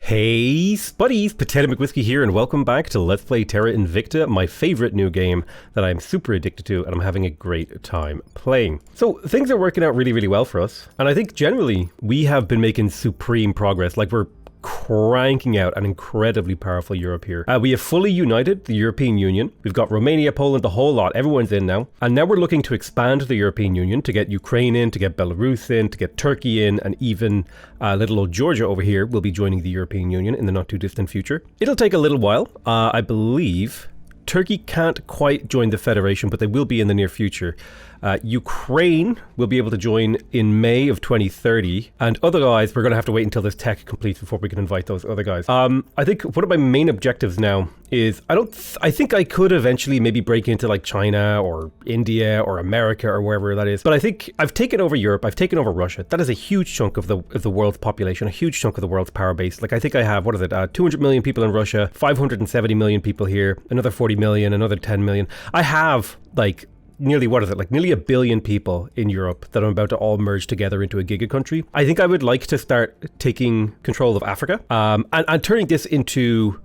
Hey Spuddies, Potato McWhiskey here, and welcome back to Let's Play Terra Invicta, my favorite new game that I'm super addicted to and I'm having a great time playing. So things are working out really well for us, and I think generally we have been making supreme progress. Like, we're cranking out an incredibly powerful Europe here. We have fully united the European Union. We've got Romania, Poland, the whole lot. Everyone's in now. And now we're looking to expand the European Union to get Ukraine in, to get Belarus in, to get Turkey in, and even little old Georgia over here will be joining the European Union in the not too distant future. It'll take a little while. I believe Turkey can't quite join the Federation, but they will be in the near future. Ukraine will be able to join in May of 2030, and otherwise we're going to have to wait until this tech completes before we can invite those other guys. I think one of my main objectives now is I think I could eventually maybe break into like China or India or America or wherever that is, but I think I've taken over Europe, I've taken over Russia. That is a huge chunk of the world's population, a huge chunk of the world's power base. Like, I think I have, 200 million people in Russia, 570 million people here, another 40 million, another 10 million. I have like nearly, nearly a billion people in Europe that I'm about to all merge together into a giga country. I think I would like to start taking control of Africa and turning this into,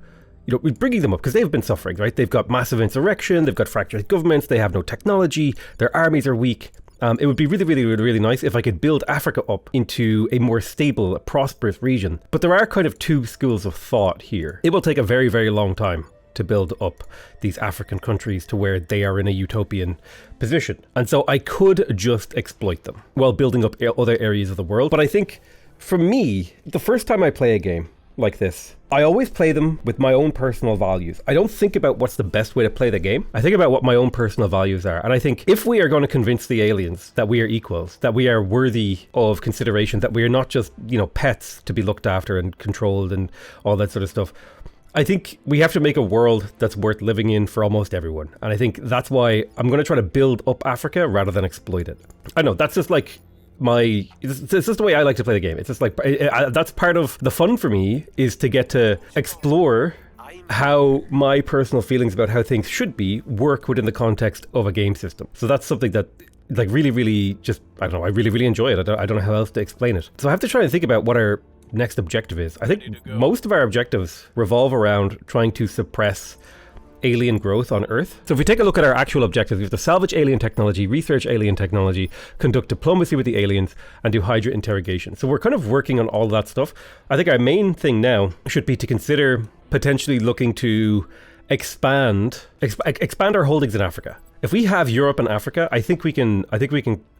bringing them up, because they've been suffering, right? They've got massive insurrection, they've got fractured governments, they have no technology, their armies are weak. It would be really nice if I could build Africa up into a more stable, prosperous region. But there are kind of two schools of thought here. It will take a very long time to build up these African countries to where they are in a utopian position. And so I could just exploit them while building up other areas of the world. But I think, for me, the first time I play a game like this, I always play them with my own personal values. I don't think about what's the best way to play the game. I think about what my own personal values are. And I think if we are going to convince the aliens that we are equals, that we are worthy of consideration, that we are not just, pets to be looked after and controlled and all that sort of stuff, I think we have to make a world that's worth living in for almost everyone. And I think that's why I'm going to try to build up Africa rather than exploit it. I know, that's just like it's just the way I like to play the game. It's just like, that's part of the fun for me, is to get to explore how my personal feelings about how things should be work within the context of a game system. So that's something that, like, really just, I don't know, I really enjoy it. I don't know how else to explain it. So I have to try and think about what our next objective is. I think most of our objectives revolve around trying to suppress alien growth on Earth. So if we take a look at our actual objectives, we have to salvage alien technology, research alien technology, conduct diplomacy with the aliens, and do Hydra interrogation. So we're kind of working on all of that stuff. I think our main thing now should be to consider potentially looking to expand our holdings in Africa. If we have Europe and Africa, I think we can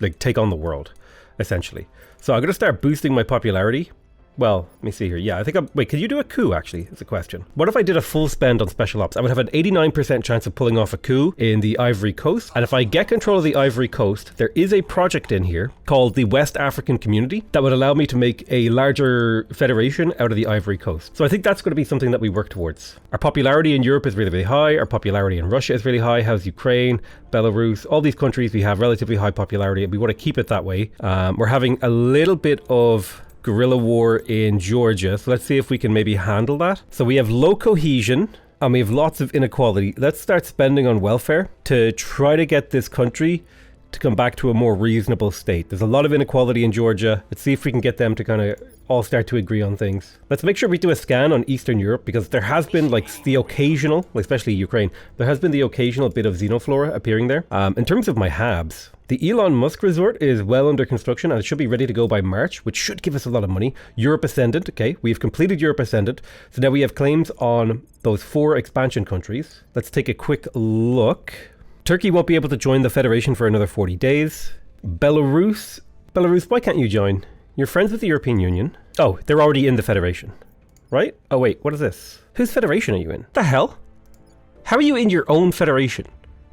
like take on the world, essentially. So I'm going to start boosting my popularity. Well, let me see here. Yeah, I think wait, could you do a coup, actually? That's a question. What if I did a full spend on special ops? I would have an 89% chance of pulling off a coup in the Ivory Coast. And if I get control of the Ivory Coast, there is a project in here called the West African Community that would allow me to make a larger federation out of the Ivory Coast. So I think that's going to be something that we work towards. Our popularity in Europe is really high. Our popularity in Russia is really high. How's Ukraine, Belarus, all these countries, we have relatively high popularity. We want to keep it that way. We're having a little bit of guerrilla war in Georgia, so let's see if we can maybe handle that. So we have low cohesion and we have lots of inequality. Let's start spending on welfare to try to get this country to come back to a more reasonable state. There's a lot of inequality in Georgia. Let's see if we can get them to kind of all start to agree on things. Let's make sure we do a scan on Eastern Europe, because there has been like the occasional, especially Ukraine, there has been the occasional bit of xenoflora appearing there. In terms of my HABs, the Elon Musk resort is well under construction and it should be ready to go by March, which should give us a lot of money. Europe Ascendant, okay, we've completed Europe Ascendant. So now we have claims on those 4 expansion countries. Let's take a quick look. Turkey won't be able to join the Federation for another 40 days. Belarus, why can't you join? You're friends with the European Union. Oh, they're already in the Federation, right? Oh wait, what is this? Whose Federation are you in? The hell? How are you in your own Federation?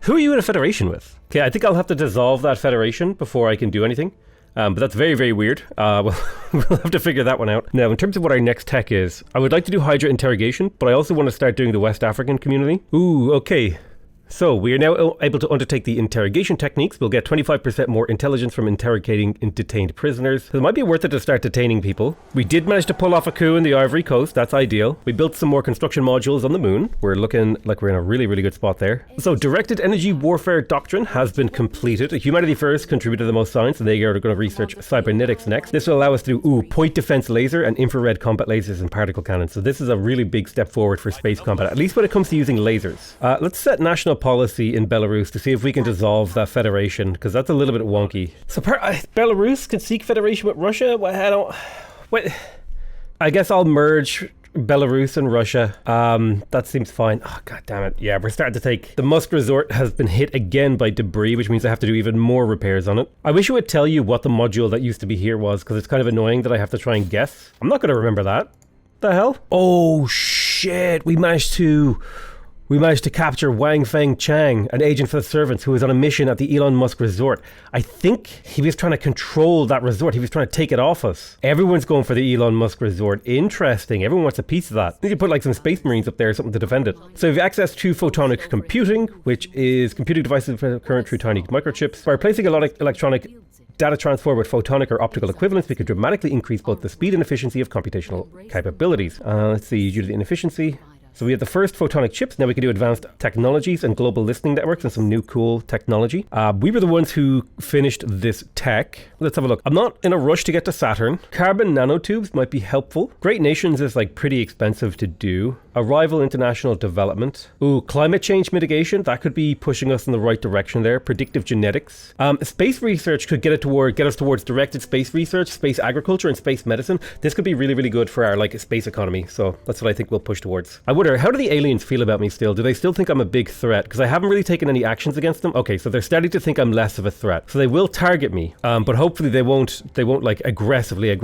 Who are you in a federation with? Okay, I think I'll have to dissolve that federation before I can do anything. But that's very weird. We'll have to figure that one out. Now, in terms of what our next tech is, I would like to do Hydra interrogation, but I also want to start doing the West African community. Ooh, okay. So we are now able to undertake the interrogation techniques. We'll get 25% more intelligence from interrogating detained prisoners. So it might be worth it to start detaining people. We did manage to pull off a coup in the Ivory Coast. That's ideal. We built some more construction modules on the moon. We're looking like we're in a really, really good spot there. So directed energy warfare doctrine has been completed. Humanity first contributed the most science, and they are going to research cybernetics next. This will allow us to do point defense laser and infrared combat lasers and particle cannons. So this is a really big step forward for space combat, at least when it comes to using lasers. Let's set national policy in Belarus to see if we can dissolve that federation, because that's a little bit wonky. So Belarus can seek federation with Russia? I guess I'll merge Belarus and Russia. That seems fine. Oh, god damn it. Yeah, we're starting to take... The Musk Resort has been hit again by debris, which means I have to do even more repairs on it. I wish it would tell you what the module that used to be here was, because it's kind of annoying that I have to try and guess. I'm not going to remember that. The hell? Oh, shit. We managed to capture Wang Feng Chang, an agent for the servants who was on a mission at the Elon Musk resort. I think he was trying to control that resort. He was trying to take it off us. Everyone's going for the Elon Musk resort. Interesting. Everyone wants a piece of that. We need to put like some space marines up there or something to defend it. So we have access to photonic computing, which is computing devices current through tiny microchips. By replacing a lot of electronic data transfer with photonic or optical equivalents, we could dramatically increase both the speed and efficiency of computational capabilities. Let's see, due to the inefficiency. So we have the first photonic chips. Now we can do advanced technologies and global listening networks and some new cool technology. We were the ones who finished this tech. Let's have a look. I'm not in a rush to get to Saturn. Carbon nanotubes might be helpful. Great Nations is like pretty expensive to do. Arrival international development. Ooh, climate change mitigation. That could be pushing us in the right direction there. Predictive genetics. Space research could get us towards directed space research, space agriculture, and space medicine. This could be really, really good for our like space economy. So that's what I think we'll push towards. I wonder, how do the aliens feel about me still? Do they still think I'm a big threat? Because I haven't really taken any actions against them. Okay, so they're starting to think I'm less of a threat. So they will target me, but hopefully they won't like aggressively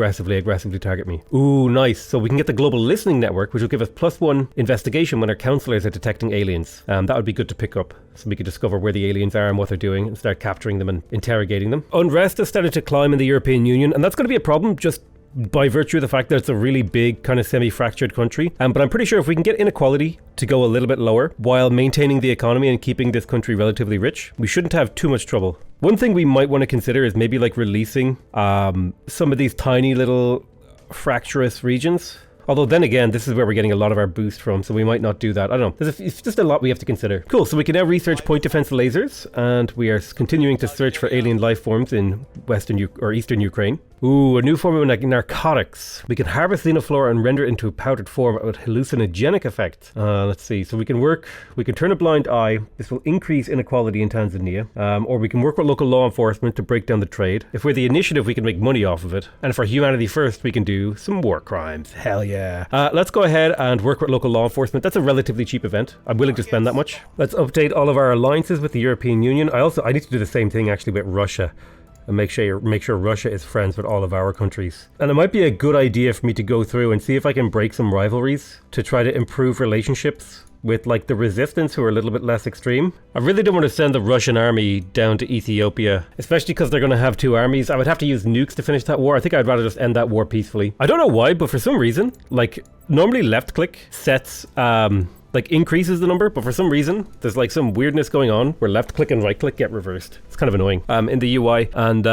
target me. Ooh, nice. So we can get the global listening network, which will give us +1 investigation when our counselors are detecting aliens. That would be good to pick up, so we can discover where the aliens are and what they're doing and start capturing them and interrogating them. Unrest has started to climb in the European Union, and that's going to be a problem just by virtue of the fact that it's a really big kind of semi-fractured country. But I'm pretty sure if we can get inequality to go a little bit lower while maintaining the economy and keeping this country relatively rich, we shouldn't have too much trouble. One thing we might want to consider is maybe like releasing some of these tiny little fractious regions. Although then again, this is where we're getting a lot of our boost from, so we might not do that. I don't know. It's just a lot we have to consider. Cool, so we can now research point defense lasers, and we are continuing to search for alien life forms in eastern Ukraine. Ooh, a new form of narcotics. We can harvest xenoflora and render it into a powdered form with hallucinogenic effects. Let's see. So we can turn a blind eye. This will increase inequality in Tanzania. Or we can work with local law enforcement to break down the trade. If we're the initiative, we can make money off of it. And for humanity first, we can do some war crimes. Hell yeah. Let's go ahead and work with local law enforcement. That's a relatively cheap event. I'm willing to spend that much. Let's update all of our alliances with the European Union. I need to do the same thing actually with Russia. And make sure Russia is friends with all of our countries. And it might be a good idea for me to go through and see if I can break some rivalries to try to improve relationships with like the resistance who are a little bit less extreme. I really don't want to send the Russian army down to Ethiopia, especially because they're going to have two armies. I would have to use nukes to finish that war. I think I'd rather just end that war peacefully. I don't know why, but for some reason, like normally left click sets like increases the number, but for some reason there's like some weirdness going on where left click and right click get reversed. It's kind of annoying in the UI, and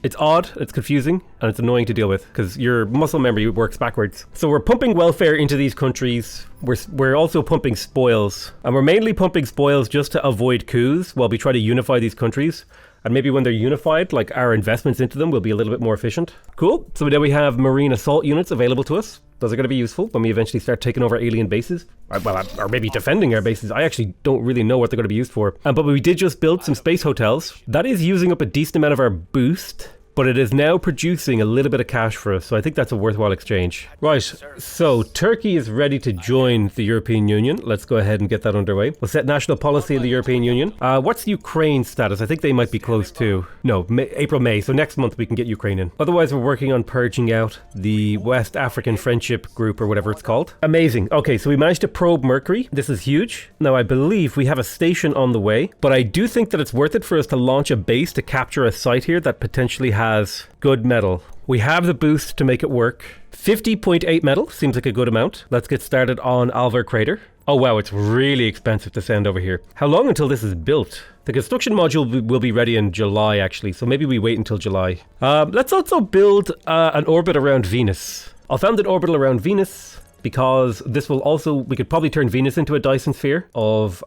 it's odd, it's confusing, and it's annoying to deal with because your muscle memory works backwards. So we're pumping welfare into these countries. We're also pumping spoils, and we're mainly pumping spoils just to avoid coups while we try to unify these countries. And maybe when they're unified, like our investments into them will be a little bit more efficient. Cool. So now we have marine assault units available to us. Those are going to be useful when we eventually start taking over alien bases. Or maybe defending our bases. I actually don't really know what they're going to be used for. But we did just build some space hotels. That is using up a decent amount of our boost, but it is now producing a little bit of cash for us, so I think that's a worthwhile exchange. Right, so Turkey is ready to join the European Union. Let's go ahead and get that underway. We'll set national policy in the European Union. What's Ukraine's status? I think they might be close to... No, April, May, so next month we can get Ukraine in. Otherwise, we're working on purging out the West African Friendship Group, or whatever it's called. Amazing. Okay, so we managed to probe Mercury. This is huge. Now, I believe we have a station on the way, but I do think that it's worth it for us to launch a base to capture a site here that potentially has good metal. We have the boost to make it work. 50.8 metal seems like a good amount. Let's get started on Alvar Crater. Oh wow, it's really expensive to send over here. How long until this is built? The construction module will be ready in July, actually, so maybe we wait until July. Let's also build an orbit around Venus. I'll found an orbital around Venus because this will also, we could probably turn Venus into a Dyson sphere of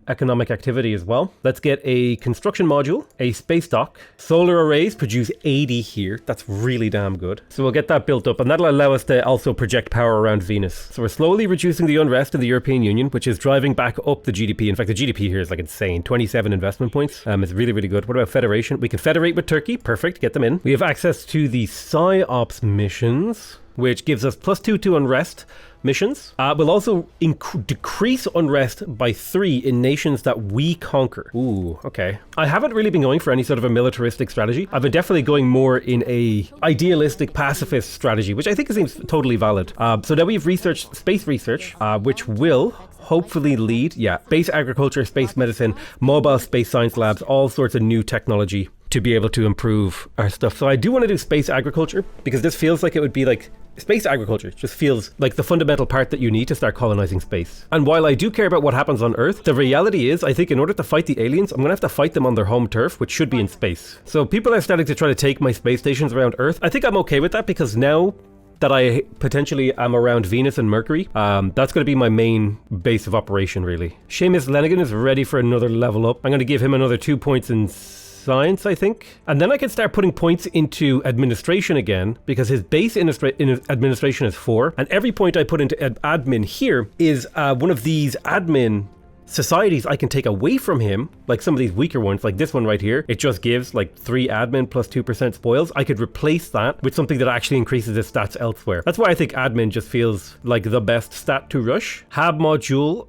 economic activity as well. Let's get a construction module, a space dock. Solar arrays produce 80 here. That's really damn good. So we'll get that built up, and that'll allow us to also project power around Venus. So we're slowly reducing the unrest in the European Union, which is driving back up the GDP. In fact, the GDP here is like insane. 27 investment points. It's really, really good. What about federation? We can federate with Turkey. Perfect. Get them in. We have access to the PsyOps missions, which gives us +2 to unrest missions. We'll also decrease unrest by 3 in nations that we conquer. Ooh, okay. I haven't really been going for any sort of a militaristic strategy. I've been definitely going more in a idealistic pacifist strategy, which I think seems totally valid. So now we've researched space research, which will hopefully lead, space agriculture, space medicine, mobile space science labs, all sorts of new technology to be able to improve our stuff. So I do want to do space agriculture because this feels like it would be like space agriculture just feels like the fundamental part that you need to start colonizing space. And while I do care about what happens on Earth, the reality is I think in order to fight the aliens, I'm gonna have to fight them on their home turf, which should be in space. So people are starting to try to take my space stations around Earth. I think I'm okay with that because now that I potentially am around Venus and Mercury, that's going to be my main base of operation, really. Seamus Lenigan is ready for another level up. I'm going to give him another 2 points in science, I think. And then I can start putting points into administration again, because his base in administration is 4. And every point I put into admin here is one of these admin societies I can take away from him, like some of these weaker ones, like this one right here. It just gives like 3 admin plus 2% spoils. I could replace that with something that actually increases his stats elsewhere. That's why I think admin just feels like the best stat to rush. Hab module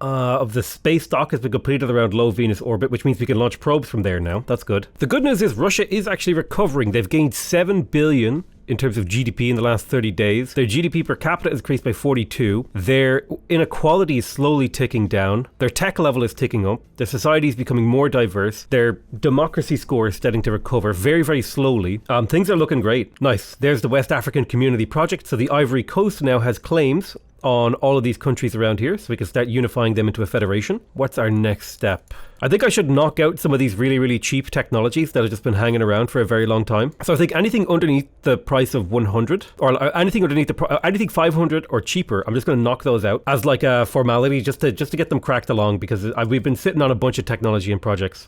of the space dock has been completed around low Venus orbit, which means we can launch probes from there now. That's good. The good news is Russia is actually recovering. They've gained 7 billion in terms of GDP in the last 30 days. Their GDP per capita has increased by 42. Their inequality is slowly ticking down. Their tech level is ticking up. Their society is becoming more diverse. Their democracy score is starting to recover very, very slowly. Things are looking great. Nice. There's the West African Community Project. So the Ivory Coast now has claims on all of these countries around here, so we can start unifying them into a federation. What's our next step? I think I should knock out some of these really, really cheap technologies that have just been hanging around for a very long time. So I think anything underneath the price of 100, or anything underneath anything 500 or cheaper, I'm just going to knock those out as like a formality, just to get them cracked along, because we've been sitting on a bunch of technology and projects.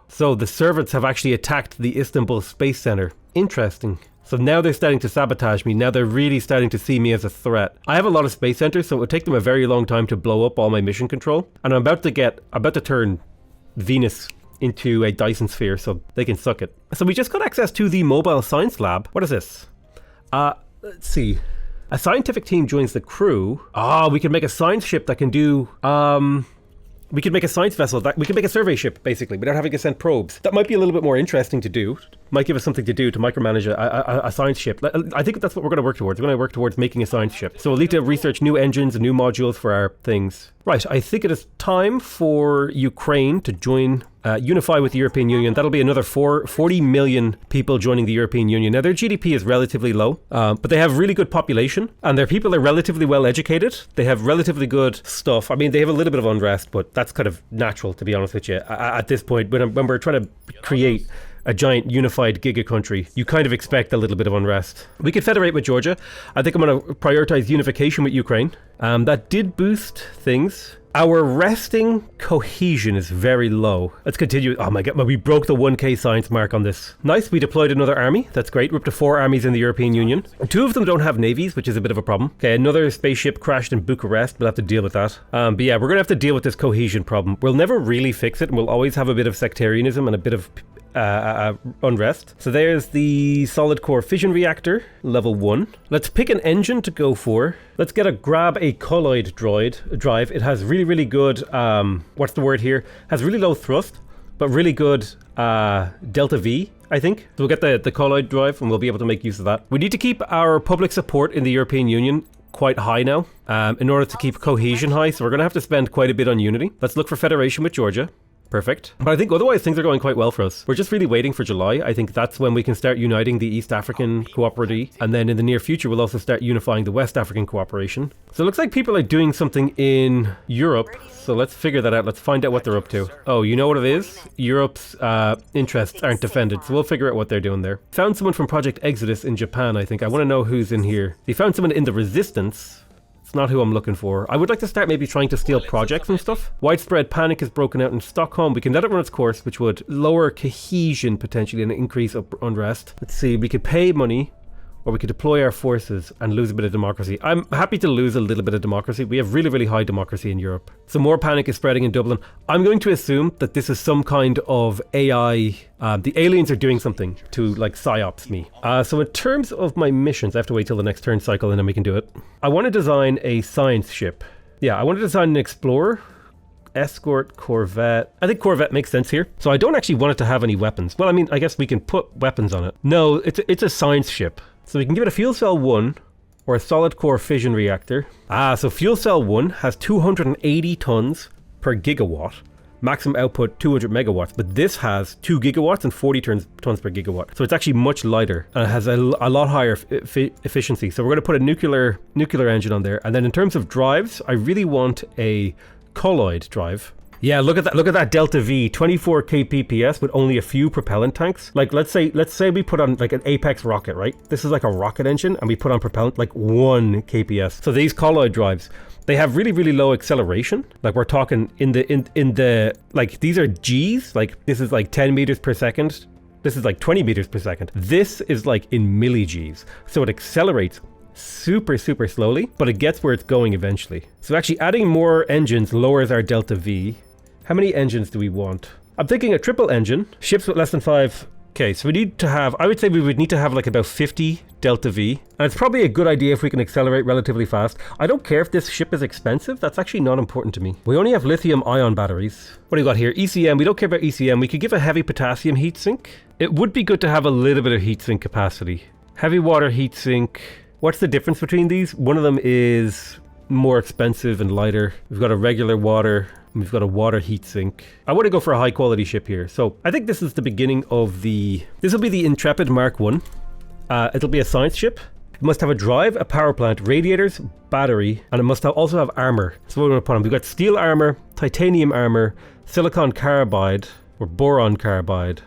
So the servants have actually attacked the Istanbul Space Center. Interesting. So now they're starting to sabotage me. Now they're really starting to see me as a threat. I have a lot of space centers, so it would take them a very long time to blow up all my mission control. And I'm about to turn Venus into a Dyson sphere, so they can suck it. So we just got access to the mobile science lab. What is this? Let's see. A scientific team joins the crew. We can make a science ship that can do, we can make a science vessel, we can make a survey ship, basically, without having to send probes. That might be a little bit more interesting to do. Might give us something to do to micromanage a science ship. I think that's what we're going to work towards. We're going to work towards making a science ship. So we'll need to research new engines and new modules for our things. Right, I think it is time for Ukraine to join, unify with the European Union. That'll be another 40 million people joining the European Union. Now, their GDP is relatively low, but they have really good population, and their people are relatively well educated. They have relatively good stuff. I mean, they have a little bit of unrest, but that's kind of natural, to be honest with you. At this point, when we're trying to create a giant unified giga country, you kind of expect a little bit of unrest. We could federate with Georgia. I think I'm going to prioritize unification with Ukraine. That did boost things. Our resting cohesion is very low. Let's continue. Oh my god, we broke the 1k science mark on this. Nice, we deployed another army. That's great. We're up to 4 armies in the European Union. 2 of them don't have navies, which is a bit of a problem. Okay, another spaceship crashed in Bucharest. We'll have to deal with that. But yeah, we're going to have to deal with this cohesion problem. We'll never really fix it, and we'll always have a bit of sectarianism and a bit of unrest. So there's the solid core fission reactor, level 1. Let's pick an engine to go for. Let's grab a colloid drive. It has really good, what's the word here? Has really low thrust, but really good delta V, I think. So we'll get the colloid drive and we'll be able to make use of that. We need to keep our public support in the European Union quite high now, in order to keep cohesion high. So we're going to have to spend quite a bit on unity. Let's look for federation with Georgia. Perfect. But I think otherwise things are going quite well for us. We're just really waiting for July. I think that's when we can start uniting the East African cooperative. And then in the near future, we'll also start unifying the West African cooperation. So it looks like people are doing something in Europe. So let's figure that out. Let's find out what they're up to. Oh, you know what it is? Europe's interests aren't defended. So we'll figure out what they're doing there. Found someone from Project Exodus in Japan, I think. I want to know who's in here. They found someone in the Resistance. It's not who I'm looking for. I would like to start maybe trying to steal projects and stuff. Widespread panic is broken out in Stockholm. We can let it run its course, which would lower cohesion potentially and increase unrest. Let's see, we could pay money, or we could deploy our forces and lose a bit of democracy. I'm happy to lose a little bit of democracy. We have really, really high democracy in Europe. So more panic is spreading in Dublin. I'm going to assume that this is some kind of AI. The aliens are doing something to like psyops me. So in terms of my missions, I have to wait till the next turn cycle and then we can do it. I want to design a science ship. Yeah, I want to design an explorer. Escort, Corvette. I think Corvette makes sense here. So I don't actually want it to have any weapons. Well, I mean, I guess we can put weapons on it. No, it's a science ship. So we can give it a fuel cell 1 or a solid core fission reactor. So fuel cell 1 has 280 tons per gigawatt. Maximum output 200 megawatts, but this has 2 gigawatts and 40 tons per gigawatt. So it's actually much lighter and it has a lot higher efficiency. So we're going to put a nuclear engine on there. And then in terms of drives, I really want a colloid drive. Yeah, look at that delta V, 24 kpps with only a few propellant tanks. Like let's say we put on like an Apex rocket, right? This is like a rocket engine and we put on propellant like 1 kps. So these colloid drives, they have really, really low acceleration. Like we're talking in the like these are G's, like this is like 10 meters per second. This is like 20 meters per second. This is like in milli G's. So it accelerates super slowly, but it gets where it's going eventually. So actually adding more engines lowers our delta V. How many engines do we want? I'm thinking a triple engine, ships with less than 5. Okay, so we need to have, I would say we would need to have like about 50 delta V. And it's probably a good idea if we can accelerate relatively fast. I don't care if this ship is expensive. That's actually not important to me. We only have lithium ion batteries. What do you got here? ECM, we don't care about ECM. We could give a heavy potassium heatsink. It would be good to have a little bit of heatsink capacity. Heavy water heatsink. What's the difference between these? One of them is more expensive and lighter. We've got a regular water. We've got a water heatsink. I want to go for a high quality ship here. So I think this is the beginning of this will be the Intrepid Mark 1. It'll be a science ship. It must have a drive, a power plant, radiators, battery, and it must also have armor. So what we're going to put on, we've got steel armor, titanium armor, silicon carbide, or boron carbide.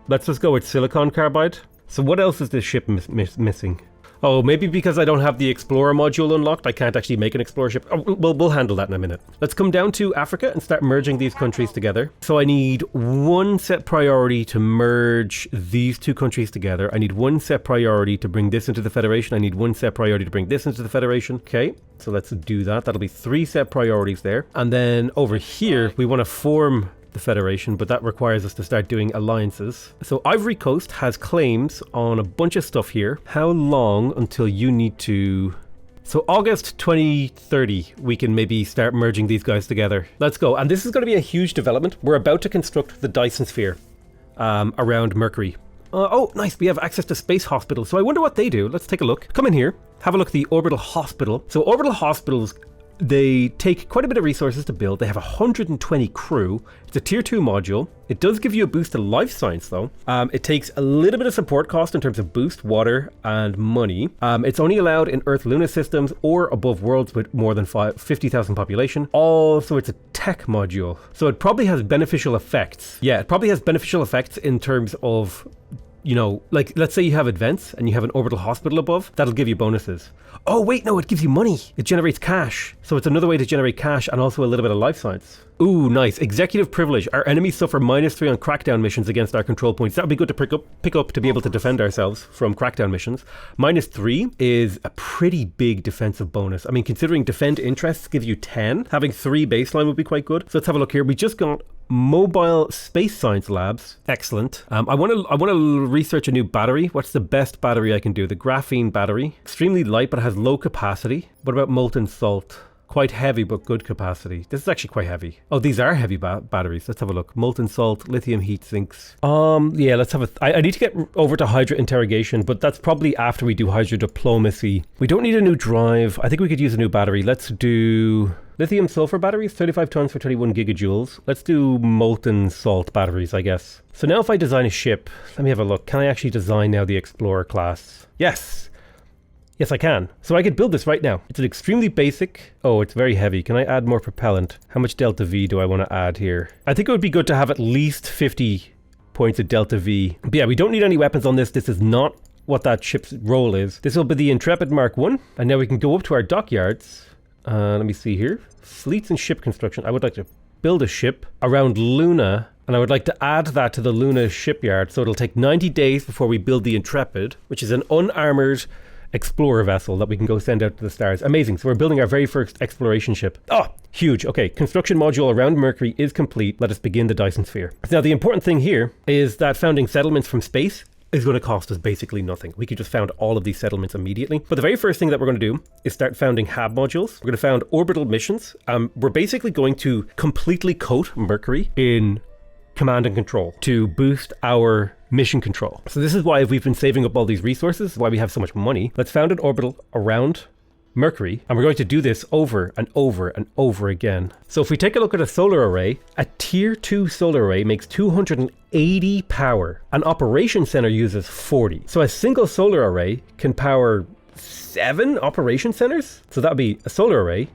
Let's just go with silicon carbide. So what else is this ship missing? Oh, maybe because I don't have the Explorer module unlocked, I can't actually make an Explorer ship. Oh, well, we'll handle that in a minute. Let's come down to Africa and start merging these countries together. So I need one set priority to merge these two countries together. I need one set priority to bring this into the Federation. I need one set priority to bring this into the Federation. Okay, so let's do that. That'll be 3 set priorities there. And then over here, we want to form the Federation, but that requires us to start doing alliances. So Ivory Coast has claims on a bunch of stuff here. How long until you need to... So August 2030, we can maybe start merging these guys together. Let's go. And this is going to be a huge development. We're about to construct the Dyson sphere around Mercury. Oh, nice. We have access to space hospitals. So I wonder what they do. Let's take a look. Come in here. Have a look at the orbital hospital. So orbital hospitals, they take quite a bit of resources to build. They have 120 crew. It's a tier 2 module. It does give you a boost to life science though. It takes a little bit of support cost in terms of boost, water, and money. It's only allowed in Earth-Luna systems or above worlds with more than 50,000 population. Also, it's a tech module. So it probably has beneficial effects. Yeah, it probably has beneficial effects in terms of, you know, like let's say you have events and you have an orbital hospital above, that'll give you bonuses. Oh wait, no, it gives you money. It generates cash. So it's another way to generate cash and also a little bit of life science. Ooh, nice. Executive privilege. Our enemies suffer -3 on crackdown missions against our control points. That would be good to pick up to be able to defend ourselves from crackdown missions. -3 is a pretty big defensive bonus. I mean, considering defend interests give you 10, having 3 baseline would be quite good. So let's have a look here. We just got mobile space science labs. Excellent. I want to research a new battery. What's the best battery I can do? The graphene battery. Extremely light, but it has low capacity. What about molten salt? Quite heavy, but good capacity. This is actually quite heavy. Oh, these are heavy batteries. Let's have a look. Molten salt, lithium heat sinks. Yeah, let's have I need to get over to Hydra interrogation, but that's probably after we do Hydra diplomacy. We don't need a new drive. I think we could use a new battery. Let's Lithium sulfur batteries, 35 tons for 21 gigajoules. Let's do molten salt batteries, I guess. So now if I design a ship, let me have a look. Can I actually design now the Explorer class? Yes. Yes, I can. So I could build this right now. It's an extremely basic... Oh, it's very heavy. Can I add more propellant? How much delta V do I want to add here? I think it would be good to have at least 50 points of delta V. But yeah, we don't need any weapons on this. This is not what that ship's role is. This will be the Intrepid Mark 1. And now we can go up to our dockyards. Let me see here. Fleets and ship construction. I would like to build a ship around Luna. And I would like to add that to the Luna shipyard. So it'll take 90 days before we build the Intrepid, which is an unarmored explorer vessel that we can go send out to the stars. Amazing. So we're building our very first exploration ship. Oh, huge. Okay, construction module around Mercury is complete. Let us begin the Dyson sphere. Now, the important thing here is that founding settlements from space is going to cost us basically nothing. We could just found all of these settlements immediately. But the very first thing that we're going to do is start founding hab modules. We're going to found orbital missions. We're basically going to completely coat Mercury in command and control to boost our mission control. So this is why we've been saving up all these resources, why we have so much money. Let's found an orbital around Mercury, and we're going to do this over and over and over again. So if we take a look at a solar array, a tier 2 solar array makes 280 power. An operation center uses 40. So a single solar array can power 7 operation centers. So that would be a solar array.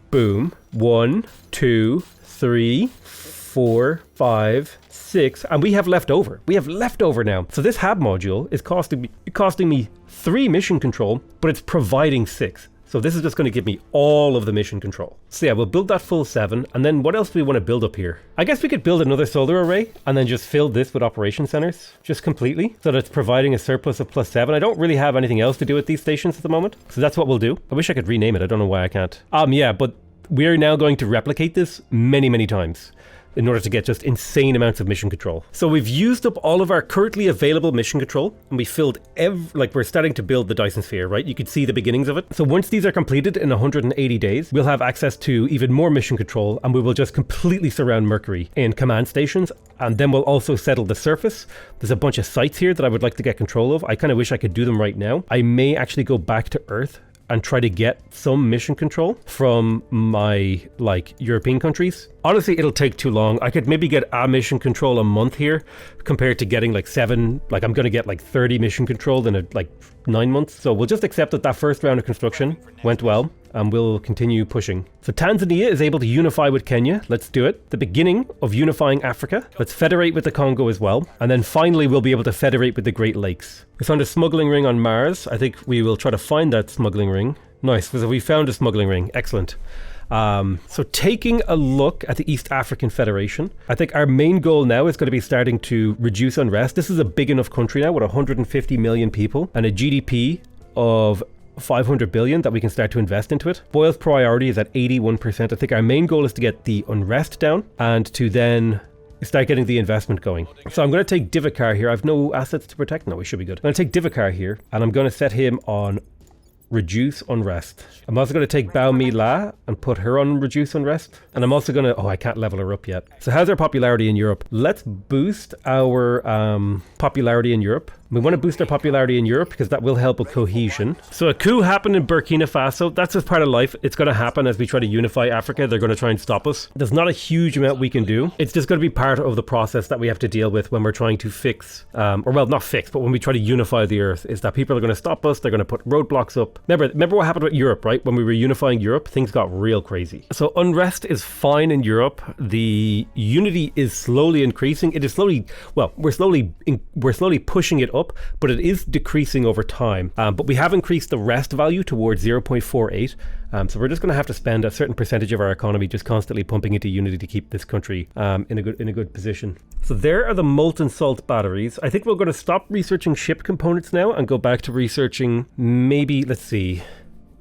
Boom. 1, 2, 3, 4, 5, 6, and we have leftover. We have leftover now. So this hab module is costing me 3 mission control, but it's providing 6. So this is just going to give me all of the mission control. So yeah, we'll build that full 7, and then what else do we want to build up here? I guess we could build another solar array and then just fill this with operation centers, just completely, so that it's providing a surplus of +7. I don't really have anything else to do with these stations at the moment, so that's what we'll do. I wish I could rename it. I don't know why I can't. Yeah, but we're now going to replicate this many, many times in order to get just insane amounts of mission control. So we've used up all of our currently available mission control, and we filled we're starting to build the Dyson sphere, right? You could see the beginnings of it. So once these are completed in 180 days, we'll have access to even more mission control, and we will just completely surround Mercury in command stations, and then we'll also settle the surface. There's a bunch of sites here that I would like to get control of. I kind of wish I could do them right now. I may actually go back to Earth and try to get some mission control from my, European countries. Honestly, it'll take too long. I could maybe get a mission control a month here compared to getting 7, I'm gonna get 30 mission control in 9 months. So we'll just accept that first round of construction went well, and we'll continue pushing. So Tanzania is able to unify with Kenya. Let's do it. The beginning of unifying Africa. Let's federate with the Congo as well. And then finally, we'll be able to federate with the Great Lakes. We found a smuggling ring on Mars. I think we will try to find that smuggling ring. Nice, so we found a smuggling ring. Excellent. So taking a look at the East African Federation, I think our main goal now is going to be starting to reduce unrest. This is a big enough country now with 150 million people and a GDP of 500 billion that we can start to invest into it. Boyle's priority is at 81%. I think our main goal is to get the unrest down and to then start getting the investment going. So I'm going to take Divikar here. I have no assets to protect. No, we should be good. I'm going to take Divikar here, and I'm going to set him on reduce unrest. I'm also going to take Bao Mi La and put her on reduce unrest. And I'm also going to... Oh, I can't level her up yet. So how's our popularity in Europe? Let's boost our popularity in Europe. We want to boost our popularity in Europe because that will help with cohesion. So a coup happened in Burkina Faso. That's just part of life. It's going to happen as we try to unify Africa. They're going to try and stop us. There's not a huge amount we can do. It's just going to be part of the process that we have to deal with when we're trying to fix, not fix, but when we try to unify the earth, is that people are going to stop us. They're going to put roadblocks up. Remember what happened with Europe, right? When we were unifying Europe, things got real crazy. So unrest is fine in Europe. The unity is slowly increasing. It is slowly, we're slowly pushing it up, but it is decreasing over time. But we have increased the rest value towards 0.48. So we're just going to have to spend a certain percentage of our economy just constantly pumping into unity to keep this country in a good position. So there are the molten salt batteries. I think we're going to stop researching ship components now and go back to researching maybe, let's see.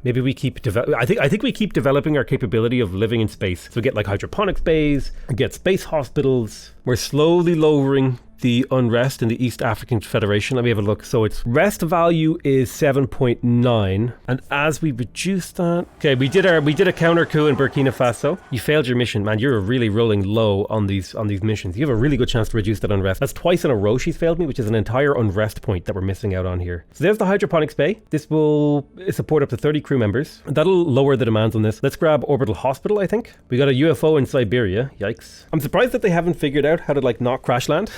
Maybe we keep I think we keep developing our capability of living in space. So we get hydroponics bays, get space hospitals. We're slowly lowering the unrest in the East African Federation. Let me have a look. So its rest value is 7.9, and as we reduce that, okay, we did a counter coup in Burkina Faso. You failed your mission, man. You're really rolling low on these missions. You have a really good chance to reduce that unrest. That's twice in a row she's failed me, which is an entire unrest point that we're missing out on here. So there's the hydroponics bay. This will support up to 30 crew members. That'll lower the demands on this. Let's grab orbital hospital. I think we got a UFO in Siberia. Yikes! I'm surprised that they haven't figured out how to like not crash land.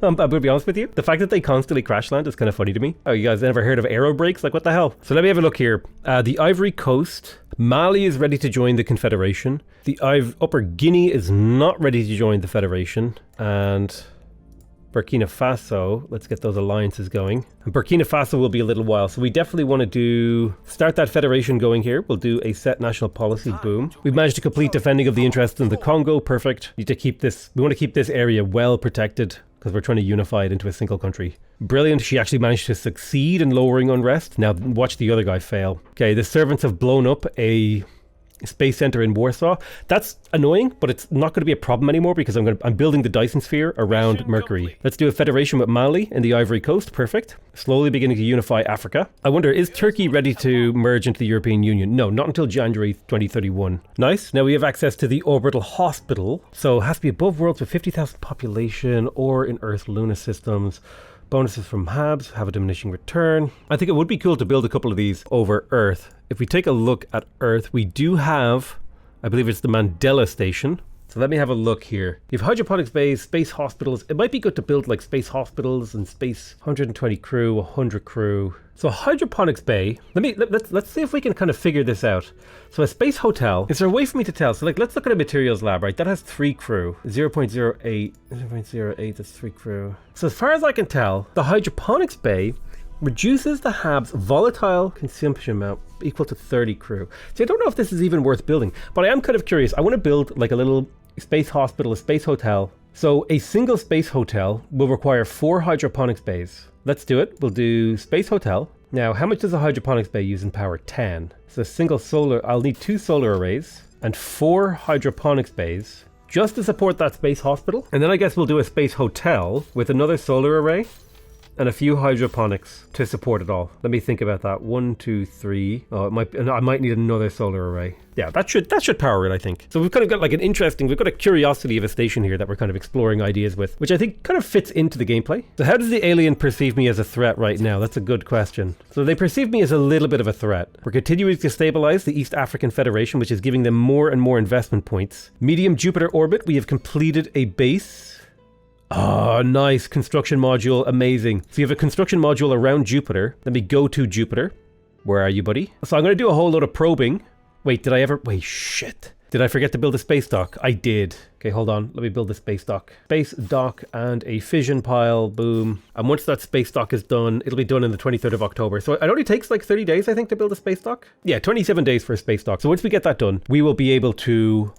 I'm gonna be honest with you. The fact that they constantly crash land is kind of funny to me. Oh, you guys never heard of aero brakes? Like, what the hell? So let me have a look here. The Ivory Coast. Mali is ready to join the Confederation. The Upper Guinea is not ready to join the Federation. And Burkina Faso, let's get those alliances going. And Burkina Faso will be a little while, so we definitely want to start that federation going here. We'll do a set national policy, boom. We've managed to complete defending of the interests in the Congo, perfect. We want to keep this area well protected because we're trying to unify it into a single country. Brilliant, she actually managed to succeed in lowering unrest. Now watch the other guy fail. Okay, the servants have blown up a space center in Warsaw. That's annoying, but it's not going to be a problem anymore because I'm building the Dyson sphere around Mercury. Let's do a federation with Mali in the Ivory Coast. Perfect. Slowly beginning to unify Africa. I wonder, is Turkey ready to merge into the European Union? No, not until January 2031. Nice. Now we have access to the orbital hospital. So it has to be above worlds with 50,000 population or in Earth Luna systems. Bonuses from HABs have a diminishing return. I think it would be cool to build a couple of these over Earth. If we take a look at Earth, we do have, I believe it's the Mandela Station. So let me have a look here. You have hydroponics bays, space hospitals. It might be good to build like space hospitals and space 120 crew, 100 crew. So hydroponics bay, let's see if we can kind of figure this out. So a space hotel, is there a way for me to tell? So like, let's look at a materials lab, right? That has 3 crew, 0.08, that's 3 crew. So as far as I can tell, the hydroponics bay reduces the HAB's volatile consumption amount equal to 30 crew. So I don't know if this is even worth building, but I am kind of curious. I want to build like a little space hospital, a space hotel. So a single space hotel will require 4 hydroponics bays. Let's do it. We'll do space hotel. Now, how much does a hydroponics bay use in power? 10. So a single solar, I'll need 2 solar arrays and 4 hydroponics bays just to support that space hospital. And then I guess we'll do a space hotel with another solar array and a few hydroponics to support it all. Let me think about that. 1, 2, 3. Oh, I might need another solar array. Yeah, that should power it, I think. So we've kind of got like we've got a curiosity of a station here that we're kind of exploring ideas with, which I think kind of fits into the gameplay. So how does the alien perceive me as a threat right now? That's a good question. So they perceive me as a little bit of a threat. We're continuing to stabilize the East African Federation, which is giving them more and more investment points. Medium Jupiter orbit, we have completed a base. Oh, nice. Construction module. Amazing. So you have a construction module around Jupiter. Let me go to Jupiter. Where are you, buddy? So I'm going to do a whole load of probing. Wait, shit. Did I forget to build a space dock? I did. Okay, hold on. Let me build the space dock. Space dock and a fission pile. Boom. And once that space dock is done, it'll be done on the 23rd of October. So it only takes like 30 days, I think, to build a space dock. Yeah, 27 days for a space dock. So once we get that done, we will be able to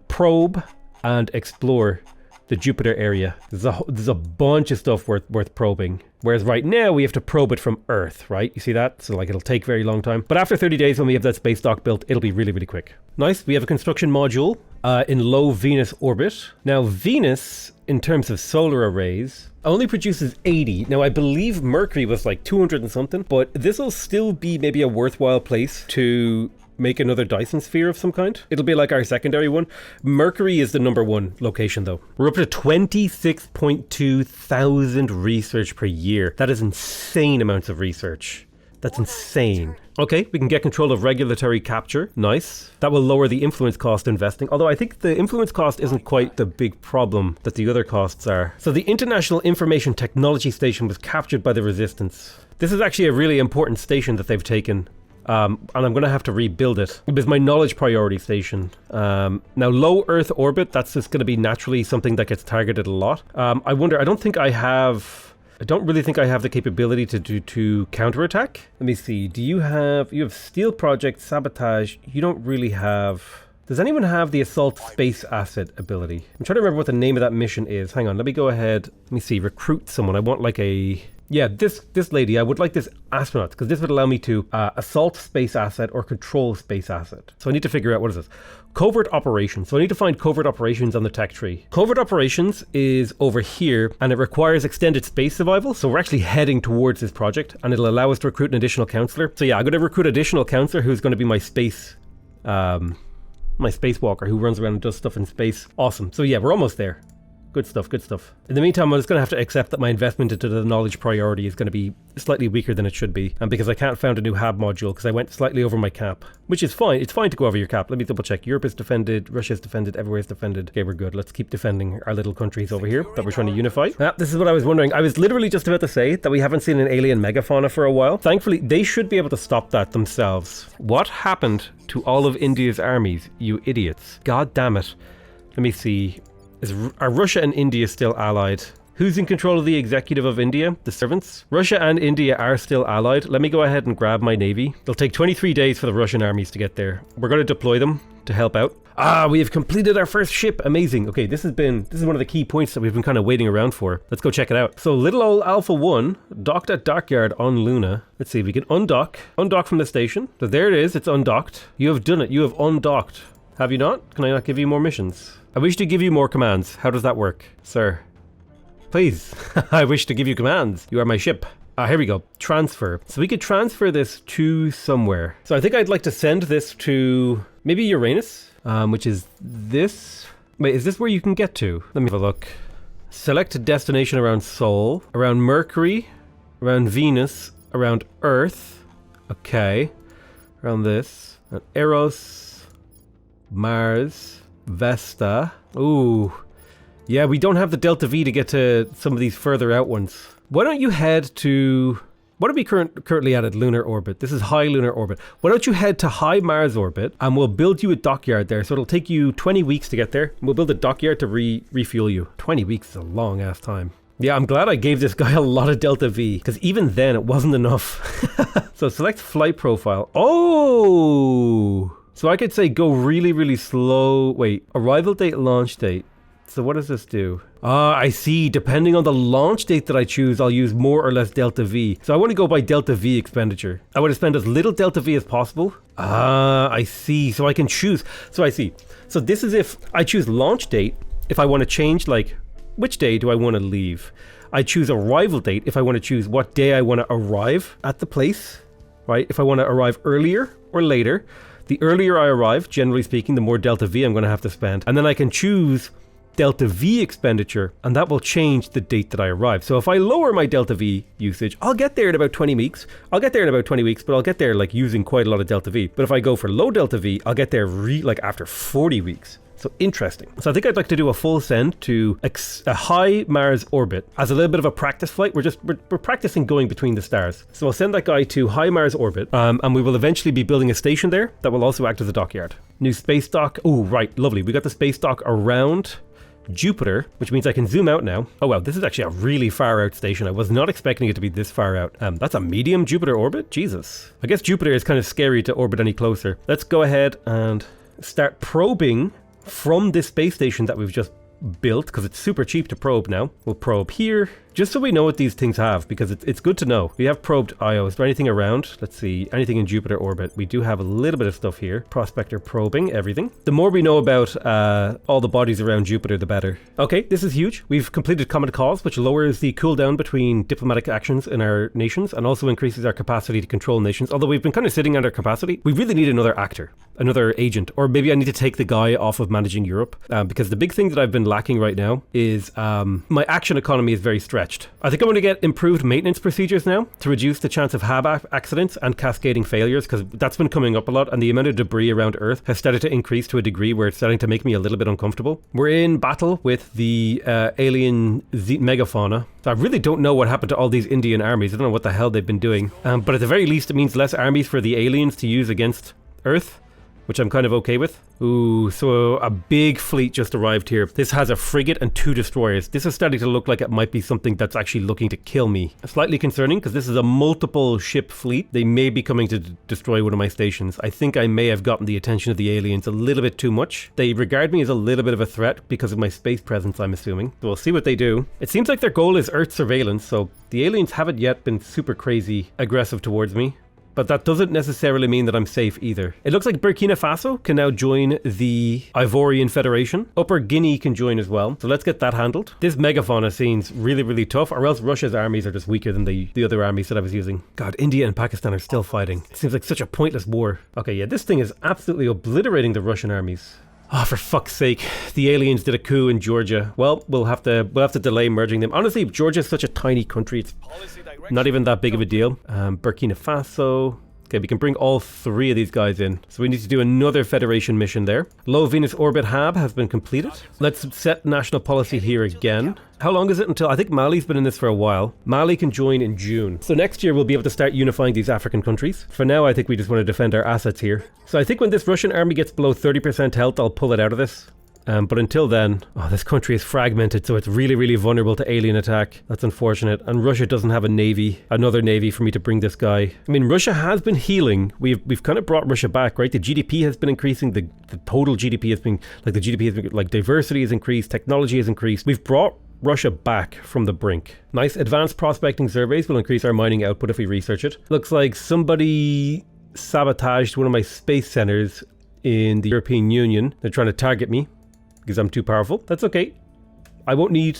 probe and explore the Jupiter area. There's a bunch of stuff worth probing. Whereas right now we have to probe it from Earth, right? You see that? So like it'll take a very long time. But after 30 days when we have that space dock built, it'll be really, really quick. Nice. We have a construction module in low Venus orbit. Now Venus, in terms of solar arrays, only produces 80. Now I believe Mercury was like 200 and something, but this will still be maybe a worthwhile place to make another Dyson sphere of some kind. It'll be like our secondary one. Mercury is the #1 location though. We're up to 26.2 thousand research per year. That is insane amounts of research. That's insane. Okay, we can get control of regulatory capture. Nice. That will lower the influence cost investing. Although I think the influence cost isn't quite the big problem that the other costs are. So the International Information Technology Station was captured by the Resistance. This is actually a really important station that they've taken. And I'm going to have to rebuild it. It was my knowledge priority station. Now, low Earth orbit, that's just going to be naturally something that gets targeted a lot. I wonder, I don't really think I have the capability to counterattack. Let me see. You have Steel Project, Sabotage. You don't really have... Does anyone have the Assault Space Asset ability? I'm trying to remember what the name of that mission is. Hang on, let me go ahead. Let me see. Recruit someone. I want like a Yeah, this lady, I would like this astronaut, because this would allow me to assault space asset or control space asset. So I need to figure out, what is this? Covert operations. So I need to find covert operations on the tech tree. Covert operations is over here, and it requires extended space survival. So we're actually heading towards this project, and it'll allow us to recruit an additional counselor. So yeah, I'm going to recruit an additional counselor who's going to be my space, my spacewalker who runs around and does stuff in space. Awesome. So yeah, we're almost there. Good stuff, good stuff. In the meantime, I'm just going to have to accept that my investment into the knowledge priority is going to be slightly weaker than it should be. And because I can't find a new hab module, because I went slightly over my cap, which is fine. It's fine to go over your cap. Let me double check. Europe is defended, Russia is defended, everywhere is defended. Okay, we're good. Let's keep defending our little countries over here that we're trying to unify. This is what I was wondering. I was literally just about to say that we haven't seen an alien megafauna for a while. Thankfully, they should be able to stop that themselves. What happened to all of India's armies, you idiots? God damn it. Let me see. Are Russia and India still allied? Who's in control of the executive of India? The servants? Russia and India are still allied. Let me go ahead and grab my navy. It'll take 23 days for the Russian armies to get there. We're going to deploy them to help out. We have completed our first ship. Amazing. Okay, this is one of the key points that we've been kind of waiting around for. Let's go check it out. So little old Alpha 1 docked at Dockyard on Luna. Let's see if we can undock from the station. So there it is. It's undocked. You have done it. You have undocked. Have you not? Can I not give you more missions? I wish to give you more commands. How does that work, sir? Please. I wish to give you commands. You are my ship. Here we go. Transfer. So we could transfer this to somewhere. So I think I'd like to send this to maybe Uranus, which is this. Wait, is this where you can get to? Let me have a look. Select a destination around Sol, around Mercury, around Venus, around Earth. Okay. Around this. Around Eros, Mars, Vesta. Ooh. Yeah, we don't have the Delta V to get to some of these further out ones. Why don't you head to... What are we currently at lunar orbit? This is high lunar orbit. Why don't you head to high Mars orbit and we'll build you a dockyard there. So it'll take you 20 weeks to get there. We'll build a dockyard to refuel you. 20 weeks is a long ass time. Yeah, I'm glad I gave this guy a lot of Delta V, because even then it wasn't enough. So select flight profile. Oh! So I could say go really, really slow. Wait, arrival date, launch date. So what does this do? I see. Depending on the launch date that I choose, I'll use more or less Delta V. So I want to go by Delta V expenditure. I want to spend as little Delta V as possible. I see. So I can choose. So I see. So this is if I choose launch date, if I want to change, like, which day do I want to leave? I choose arrival date if I want to choose what day I want to arrive at the place, right? If I want to arrive earlier or later. The earlier I arrive, generally speaking, the more Delta V I'm going to have to spend. And then I can choose Delta V expenditure, and that will change the date that I arrive. So if I lower my Delta V usage, I'll get there in about 20 weeks. But I'll get there like using quite a lot of Delta V. But if I go for low Delta V, I'll get there like after 40 weeks. So interesting. So I think I'd like to do a full send to a high Mars orbit as a little bit of a practice flight. We're practicing going between the stars. So I'll send that guy to high Mars orbit, and we will eventually be building a station there that will also act as a dockyard. New space dock. Oh, right, lovely. We got the space dock around Jupiter, which means I can zoom out now. Oh wow, this is actually a really far out station. I was not expecting it to be this far out. That's a medium Jupiter orbit? Jesus. I guess Jupiter is kind of scary to orbit any closer. Let's go ahead and start probing from this space station that we've just built, because it's super cheap to probe now. We'll probe here, just so we know what these things have, because it's good to know. We have probed Io. Is there anything around? Let's see. Anything in Jupiter orbit? We do have a little bit of stuff here. Prospector probing everything. The more we know about all the bodies around Jupiter, the better. Okay, this is huge. We've completed common cause, which lowers the cooldown between diplomatic actions in our nations and also increases our capacity to control nations. Although we've been kind of sitting under capacity, we really need another actor, another agent, or maybe I need to take the guy off of managing Europe, because the big thing that I've been lacking right now is my action economy is very stretched. I think I'm going to get improved maintenance procedures now to reduce the chance of HAB accidents and cascading failures, because that's been coming up a lot, and the amount of debris around Earth has started to increase to a degree where it's starting to make me a little bit uncomfortable. We're in battle with the alien megafauna. So I really don't know what happened to all these Indian armies. I don't know what the hell they've been doing. But at the very least, it means less armies for the aliens to use against Earth, which I'm kind of okay with. Ooh, so a big fleet just arrived here. This has a frigate and 2 destroyers. This is starting to look like it might be something that's actually looking to kill me. Slightly concerning because this is a multiple ship fleet. They may be coming to destroy one of my stations. I think I may have gotten the attention of the aliens a little bit too much. They regard me as a little bit of a threat because of my space presence, I'm assuming. So we'll see what they do. It seems like their goal is Earth surveillance, so the aliens haven't yet been super crazy aggressive towards me. But that doesn't necessarily mean that I'm safe either. It looks like Burkina Faso can now join the Ivorian Federation. Upper Guinea can join as well. So let's get that handled. This megafauna seems really, really tough, or else Russia's armies are just weaker than the other armies that I was using. God, India and Pakistan are still fighting. It seems like such a pointless war. Okay, yeah, this thing is absolutely obliterating the Russian armies. Oh, for fuck's sake. The aliens did a coup in Georgia. Well, we'll have to delay merging them. Honestly, Georgia is such a tiny country. It's not even that big of a deal. Burkina Faso. Okay, we can bring all 3 of these guys in. So we need to do another Federation mission there. Low Venus orbit HAB has been completed. Let's set national policy here again. How long is it until... I think Mali's been in this for a while. Mali can join in June. So next year we'll be able to start unifying these African countries. For now, I think we just want to defend our assets here. So I think when this Russian army gets below 30% health, I'll pull it out of this. But until then, this country is fragmented, so it's really, really vulnerable to alien attack. That's unfortunate. And Russia doesn't have a navy, another navy for me to bring this guy. I mean, Russia has been healing. We've kind of brought Russia back, right? The GDP has been increasing. The total GDP has been, like diversity has increased, technology has increased. We've brought Russia back from the brink. Nice. Advanced prospecting surveys will increase our mining output if we research it. Looks like somebody sabotaged one of my space centers in the European Union. They're trying to target me because I'm too powerful. That's okay. I won't need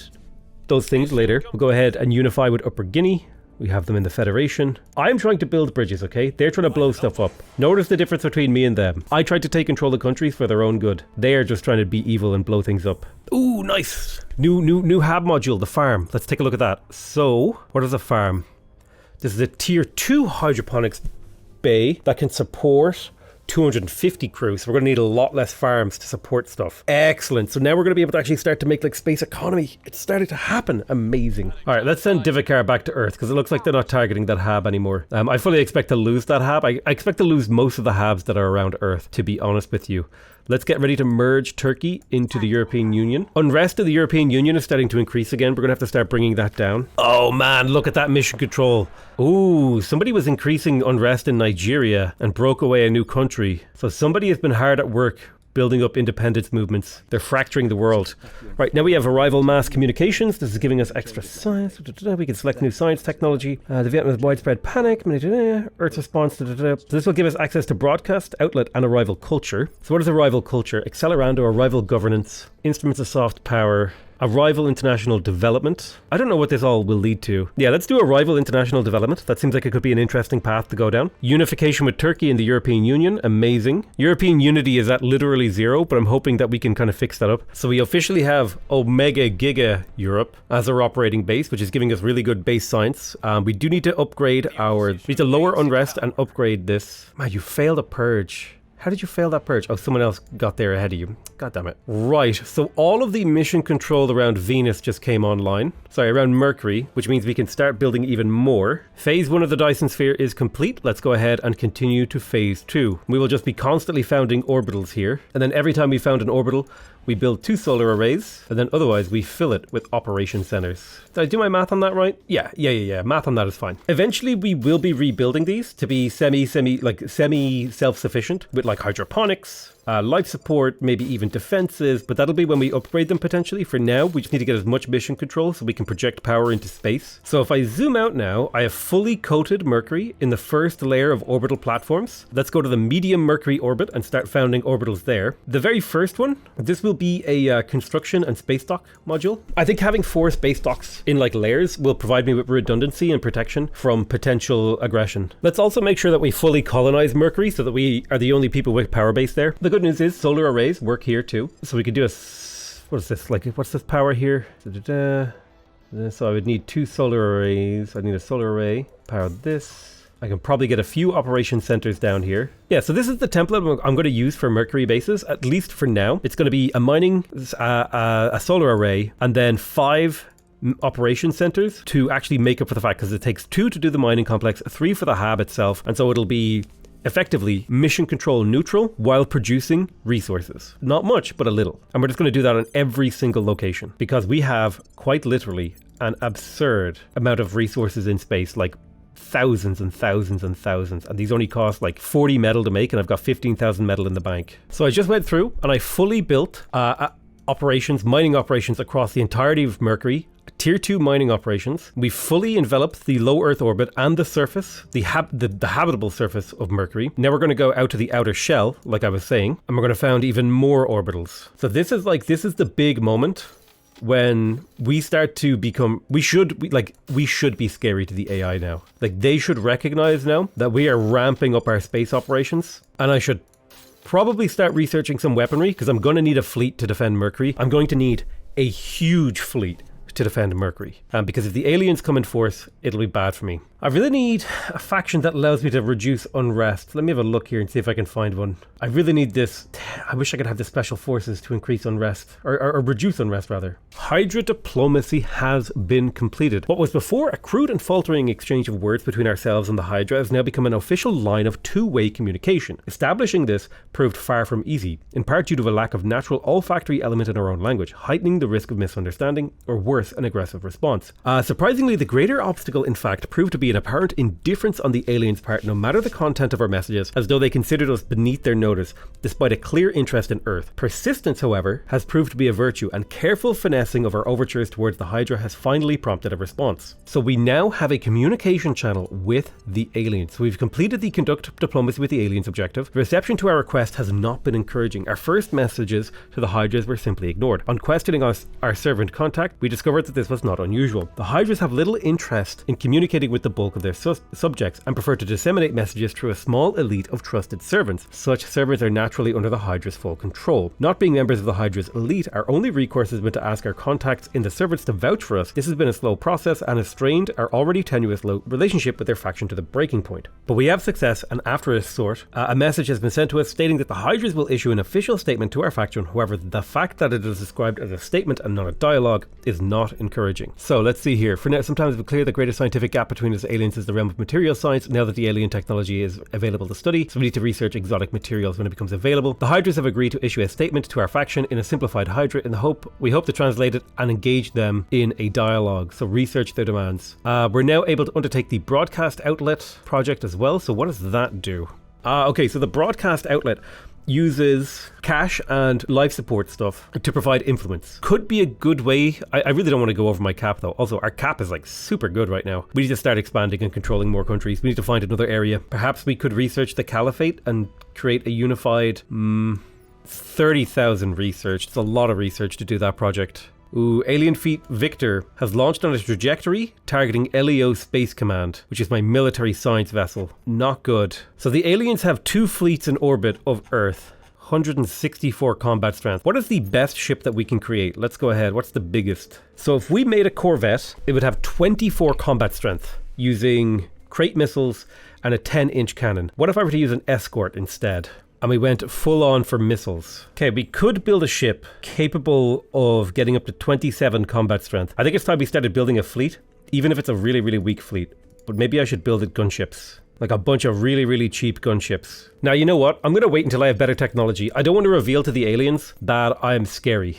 those things later. We'll go ahead and unify with Upper Guinea. We have them in the Federation. I'm trying to build bridges, okay? They're trying to blow stuff up. Notice the difference between me and them. I tried to take control of countries for their own good. They're just trying to be evil and blow things up. Ooh, nice. New hab module, the farm. Let's take a look at that. So, what is a farm? This is a tier 2 hydroponics bay that can support 250 crew, so we're going to need a lot less farms to support stuff. Excellent. So now we're going to be able to actually start to make like space economy. It's starting to happen. Amazing. All right, let's send Divikar back to Earth because it looks like they're not targeting that hab anymore. I fully expect to lose that hab. I expect to lose most of the habs that are around Earth, to be honest with you. Let's get ready to merge Turkey into the European Union. Unrest in the European Union is starting to increase again. We're going to have to start bringing that down. Oh man, look at that mission control. Ooh, somebody was increasing unrest in Nigeria and broke away a new country. So somebody has been hard at work building up independence movements. They're fracturing the world. Right, now we have arrival mass communications. This is giving us extra science. We can select new science technology. The Vietnamese widespread panic. Earth's response. So this will give us access to broadcast, outlet, and arrival culture. So what is arrival culture? Accelerando, arrival governance, instruments of soft power, arrival international development. I don't know what this all will lead to. Yeah, let's do arrival international development. That seems like it could be an interesting path to go down. Unification with Turkey and the European Union. Amazing. European unity is at literally 0, but I'm hoping that we can kind of fix that up. So we officially have Omega Giga Europe as our operating base, which is giving us really good base science. We do need to upgrade we need to lower unrest and upgrade this. Man, you failed a purge. How did you fail that purge? Oh, someone else got there ahead of you. God damn it. Right, so all of the mission control around Venus just came online. Sorry, around Mercury, which means we can start building even more. Phase 1 of the Dyson sphere is complete. Let's go ahead and continue to phase 2. We will just be constantly founding orbitals here. And then every time we found an orbital, we build 2 solar arrays, and then otherwise we fill it with operation centers. Did I do my math on that right? Yeah. Math on that is fine. Eventually we will be rebuilding these to be semi self-sufficient with like hydroponics, life support, maybe even defenses, but that'll be when we upgrade them potentially. For now, we just need to get as much mission control so we can project power into space. So if I zoom out now, I have fully coated Mercury in the first layer of orbital platforms. Let's go to the medium Mercury orbit and start founding orbitals there. The very first one, this will be a construction and space dock module. I think having 4 space docks in like layers will provide me with redundancy and protection from potential aggression. Let's also make sure that we fully colonize Mercury so that we are the only people with power base there. The good news is solar arrays work here too. So we could do what is this? Like, what's this power here? So I would need 2 solar arrays. I need a solar array, power this. I can probably get a few operation centers down here. Yeah, so this is the template I'm going to use for Mercury bases, at least for now. It's going to be a mining, a solar array, and then 5 operation centers to actually make up for the fact, because it takes 2 to do the mining complex, 3 for the hab itself, and so it'll be effectively mission control neutral while producing resources. Not much, but a little. And we're just going to do that on every single location because we have quite literally an absurd amount of resources in space, like thousands and thousands and thousands, and these only cost like 40 metal to make, and I've got 15,000 metal in the bank. So I just went through and I fully built mining operations across the entirety of Mercury. Tier 2 mining operations. We fully enveloped the low Earth orbit and the surface, the habitable surface of Mercury. Now we're going to go out to the outer shell, like I was saying, and we're going to found even more orbitals. So this is the big moment when we start to become, we should be scary to the AI now. Like, they should recognize now that we are ramping up our space operations, and I should probably start researching some weaponry because I'm going to need a fleet to defend Mercury. I'm going to need a huge fleet to defend Mercury. Because if the aliens come in force, it'll be bad for me. I really need a faction that allows me to reduce unrest. Let me have a look here and see if I can find one. I really need this. I wish I could have the special forces to increase unrest, or reduce unrest rather. Hydra diplomacy has been completed. What was before a crude and faltering exchange of words between ourselves and the Hydra has now become an official line of two-way communication. Establishing this proved far from easy, in part due to a lack of natural olfactory element in our own language, heightening the risk of misunderstanding, or worse, an aggressive response. Surprisingly, the greater obstacle in fact proved to be an apparent indifference on the aliens' part, no matter the content of our messages, as though they considered us beneath their notice, despite a clear interest in Earth. Persistence, however, has proved to be a virtue, and careful finessing of our overtures towards the Hydra has finally prompted a response. So we now have a communication channel with the aliens. So we've completed the conduct diplomacy with the aliens objective. The reception to our request has not been encouraging. Our first messages to the Hydras were simply ignored. On questioning our servant contact, we discovered that this was not unusual. The Hydras have little interest in communicating with the bulk of their subjects and prefer to disseminate messages through a small elite of trusted servants. Such servants are naturally under the Hydra's full control. Not being members of the Hydra's elite, our only recourse has been to ask our contacts in the servants to vouch for us. This has been a slow process and has strained our already tenuous relationship with their faction to the breaking point. But we have success, and after a sort, a message has been sent to us stating that the Hydras will issue an official statement to our faction. However, the fact that it is described as a statement and not a dialogue is not encouraging. So let's see here. For now, sometimes it's clear the greatest scientific gap between us aliens is the realm of material science. Now that the alien technology is available to study, so we need to research exotic materials when it becomes available. The Hydras have agreed to issue a statement to our faction in a simplified Hydra we hope to translate it and engage them in a dialogue. So research their demands. We're now able to undertake the broadcast outlet project as well. So what does that do? Okay, so the broadcast outlet uses cash and life support stuff to provide influence. Could be a good way. I really don't want to go over my cap though. Also, our cap is like super good right now. We need to start expanding and controlling more countries. We need to find another area. Perhaps we could research the caliphate and create a unified 30,000 research. It's a lot of research to do that project. Ooh, Alien Fleet Victor has launched on a trajectory targeting LEO Space Command, which is my military science vessel. Not good. So the aliens have 2 fleets in orbit of Earth. 164 combat strength. What is the best ship that we can create? Let's go ahead. What's the biggest? So if we made a Corvette, it would have 24 combat strength using crate missiles and a 10-inch cannon. What if I were to use an escort instead? And we went full on for missiles. Okay, we could build a ship capable of getting up to 27 combat strength. I think it's time we started building a fleet, even if it's a really, really weak fleet. But maybe I should build it gunships. Like a bunch of really, really cheap gunships. Now, you know what? I'm going to wait until I have better technology. I don't want to reveal to the aliens that I am scary.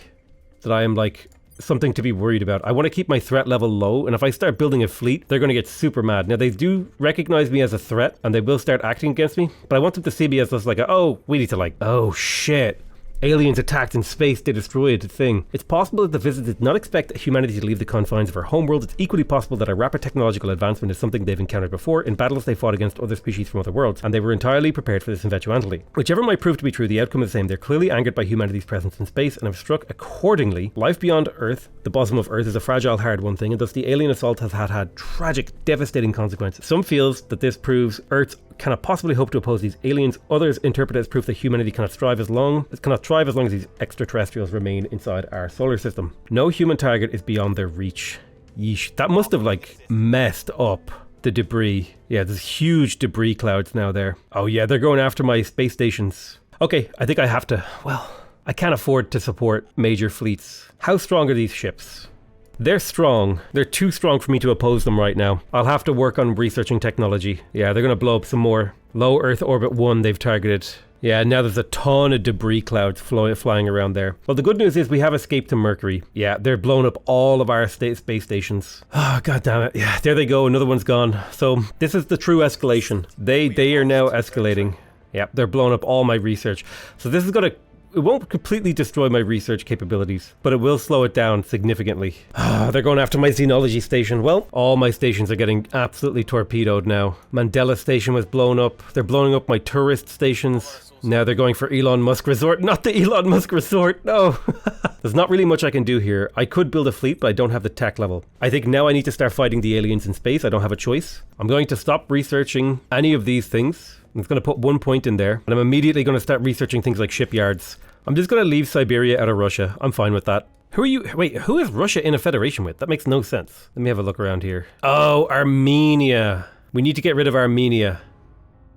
That I am like something to be worried about. I want to keep my threat level low, and if I start building a fleet, they're going to get super mad. Now, they do recognize me as a threat, and they will start acting against me, but I want them to see me as just like, oh, we need to like, oh shit. Aliens attacked in space, they destroyed the thing. It's possible that the visit did not expect humanity to leave the confines of our homeworld. It's equally possible that our rapid technological advancement is something they've encountered before in battles they fought against other species from other worlds, and they were entirely prepared for this eventuality. Whichever might prove to be true, the outcome is the same. They're clearly angered by humanity's presence in space and have struck accordingly. Life beyond Earth, the bosom of Earth, is a fragile, hard one thing, and thus the alien assault has had tragic, devastating consequences. Some feels that this proves Earth's cannot possibly hope to oppose these aliens. Others interpret it as proof that humanity cannot thrive as long as these extraterrestrials remain inside our solar system. No human target is beyond their reach. Yeesh. That must have like messed up the debris. Yeah, there's huge debris clouds now there. Oh yeah, they're going after my space stations. Okay, I think I have to, well, I can't afford to support major fleets. How strong are these ships? They're strong. They're too strong for me to oppose them right now. I'll have to work on researching technology. Yeah, they're going to blow up some more. Low Earth Orbit 1 they've targeted. Yeah, now there's a ton of debris clouds flying around there. Well, the good news is we have escaped to Mercury. Yeah, they're blowing up all of our space stations. Oh, god damn it. Yeah, there they go. Another one's gone. So this is the true escalation. They are now escalating. Yeah, they're blowing up all my research. So this is going to... It won't completely destroy my research capabilities, but it will slow it down significantly. They're going after my xenology station. Well, all my stations are getting absolutely torpedoed now. Mandela station was blown up. They're blowing up my tourist stations. Now they're going for Elon Musk Resort. Not the Elon Musk Resort, no. There's not really much I can do here. I could build a fleet, but I don't have the tech level. I think now I need to start fighting the aliens in space. I don't have a choice. I'm going to stop researching any of these things. I'm going to put 1 point in there, and I'm immediately going to start researching things like shipyards. I'm just going to leave Siberia out of Russia. I'm fine with that. Who are you? Wait, who is Russia in a federation with? That makes no sense. Let me have a look around here. Oh, Armenia. We need to get rid of Armenia.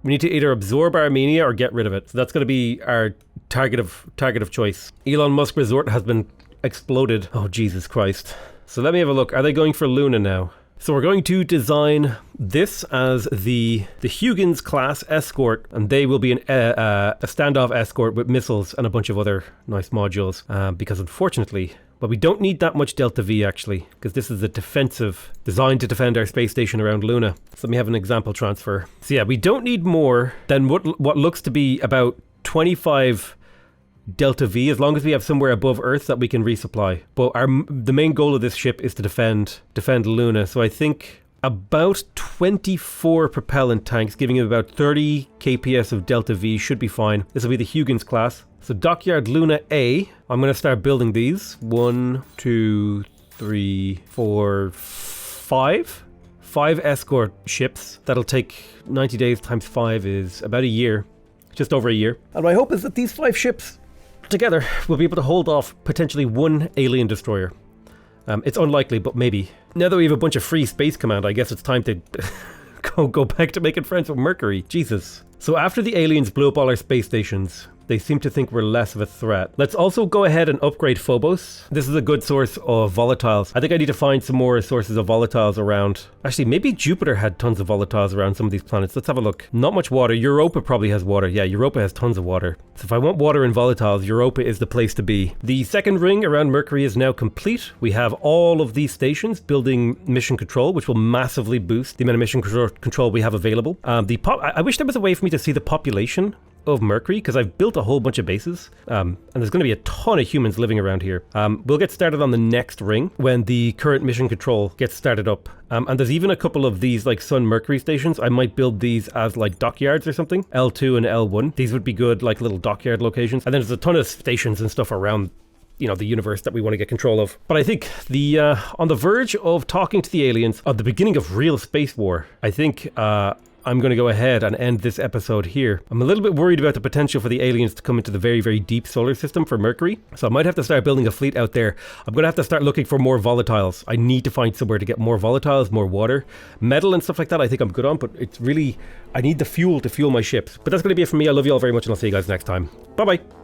We need to either absorb Armenia or get rid of it. So that's going to be our target of choice. Elon Musk Resort has been exploded. Oh, Jesus Christ. So let me have a look. Are they going for Luna now? So we're going to design this as the Huygens class escort, and they will be a standoff escort with missiles and a bunch of other nice modules, because unfortunately, well, we don't need that much Delta V actually, because this is a defensive, designed to defend our space station around Luna. So let me have an example transfer. So yeah, we don't need more than what looks to be about 25 Delta V, as long as we have somewhere above Earth that we can resupply. But the main goal of this ship is to defend Luna. So I think about 24 propellant tanks, giving it about 30 kps of Delta V should be fine. This will be the Huygens class. So Dockyard Luna A, I'm going to start building these. 1, 2, 3, 4, 5. 5 escort ships. That'll take 90 days times 5 is about a year. Just over a year. And my hope is that these 5 ships together we'll be able to hold off potentially 1 alien destroyer. It's unlikely, but maybe. Now that we have a bunch of free space command, I guess it's time to go back to making friends with Mercury. Jesus. So after the aliens blew up all our space stations, they seem to think we're less of a threat. Let's also go ahead and upgrade Phobos. This is a good source of volatiles. I think I need to find some more sources of volatiles around. Actually, maybe Jupiter had tons of volatiles around some of these planets. Let's have a look. Not much water. Europa probably has water. Yeah, Europa has tons of water. So if I want water and volatiles, Europa is the place to be. The second ring around Mercury is now complete. We have all of these stations building mission control, which will massively boost the amount of mission control we have available. I wish there was a way for me to see the population of Mercury, because I've built a whole bunch of bases, and there's going to be a ton of humans living around here. We'll get started on the next ring when the current mission control gets started up. And there's even a couple of these like Sun Mercury stations. I might build these as like dockyards or something. L2 and L1. These would be good like little dockyard locations. And then there's a ton of stations and stuff around, you know, the universe that we want to get control of. But I think on the verge of talking to the aliens, at the beginning of real space war, I think I'm going to go ahead and end this episode here. I'm a little bit worried about the potential for the aliens to come into the very, very deep solar system for Mercury. So I might have to start building a fleet out there. I'm going to have to start looking for more volatiles. I need to find somewhere to get more volatiles, more water. Metal and stuff like that I think I'm good on, but it's really, I need the fuel to fuel my ships. But that's going to be it for me. I love you all very much, and I'll see you guys next time. Bye-bye.